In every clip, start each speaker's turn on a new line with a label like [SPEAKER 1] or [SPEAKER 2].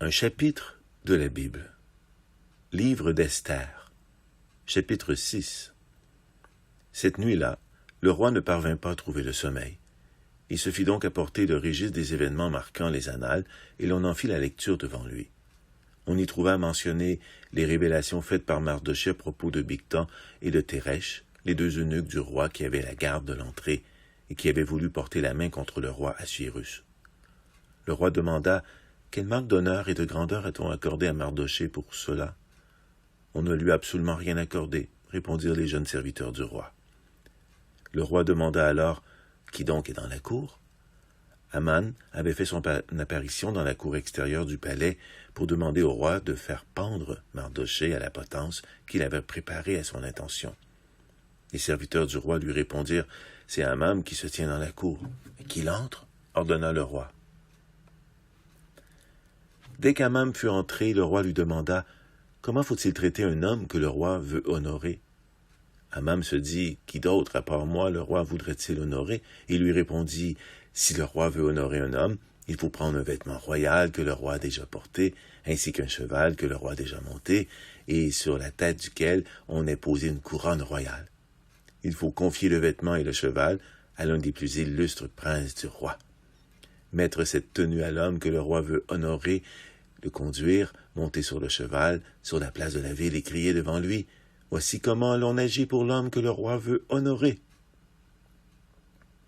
[SPEAKER 1] Un chapitre de la Bible. Livre d'Esther. Chapitre 6. Cette nuit-là, le roi ne parvint pas à trouver le sommeil. Il se fit donc apporter le registre des événements marquant les annales, et l'on en fit la lecture devant lui. On y trouva mentionnées les révélations faites par Mardochée à propos de Bigtan et de Téresh, les deux eunuques du roi qui avaient la garde de l'entrée, et qui avaient voulu porter la main contre le roi Assuérus. Le roi demanda « Quelle marque d'honneur et de grandeur a-t-on accordé à Mardochée pour cela ?» « On ne lui a absolument rien accordé, » répondirent les jeunes serviteurs du roi. Le roi demanda alors « Qui donc est dans la cour ?» Aman avait fait son apparition dans la cour extérieure du palais pour demander au roi de faire pendre Mardochée à la potence qu'il avait préparée à son intention. Les serviteurs du roi lui répondirent « C'est Aman qui se tient dans la cour. »« Qu'il entre » ordonna le roi. Dès qu'Aman fut entré, le roi lui demanda « Comment faut-il traiter un homme que le roi veut honorer ?» Aman se dit « Qui d'autre, à part moi, le roi voudrait-il honorer ?» Et lui répondit « Si le roi veut honorer un homme, il faut prendre un vêtement royal que le roi a déjà porté, ainsi qu'un cheval que le roi a déjà monté, et sur la tête duquel on ait posé une couronne royale. Il faut confier le vêtement et le cheval à l'un des plus illustres princes du roi. Mettre cette tenue à l'homme que le roi veut honorer, le conduire, monter sur le cheval, sur la place de la ville et crier devant lui « Voici comment l'on agit pour l'homme que le roi veut honorer. »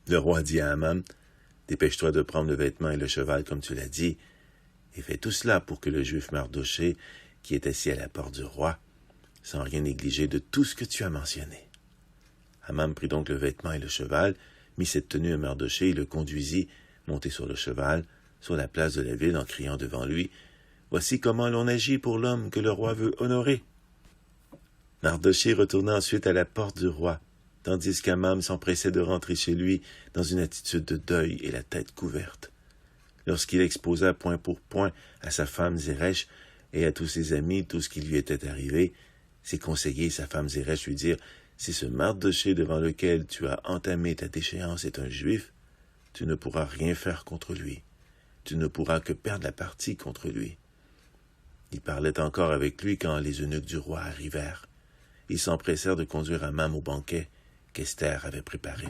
[SPEAKER 1] Le roi dit à Aman « Dépêche-toi de prendre le vêtement et le cheval comme tu l'as dit, et fais tout cela pour que le juif Mardochée, qui est assis à la porte du roi, sans rien négliger de tout ce que tu as mentionné. » Aman prit donc le vêtement et le cheval, mit cette tenue à Mardochée et le conduisit, monté sur le cheval, sur la place de la ville en criant devant lui « Voici comment l'on agit pour l'homme que le roi veut honorer. » Mardochée retourna ensuite à la porte du roi, tandis qu'Aman s'empressait de rentrer chez lui dans une attitude de deuil et la tête couverte. Lorsqu'il exposa point pour point à sa femme Zeresh et à tous ses amis tout ce qui lui était arrivé, ses conseillers et sa femme Zeresh lui dirent « Si ce Mardochée devant lequel tu as entamé ta déchéance est un juif, tu ne pourras rien faire contre lui. Tu ne pourras que perdre la partie contre lui. » Il parlait encore avec lui quand les eunuques du roi arrivèrent. Ils s'empressèrent de conduire Aman au banquet qu'Esther avait préparé.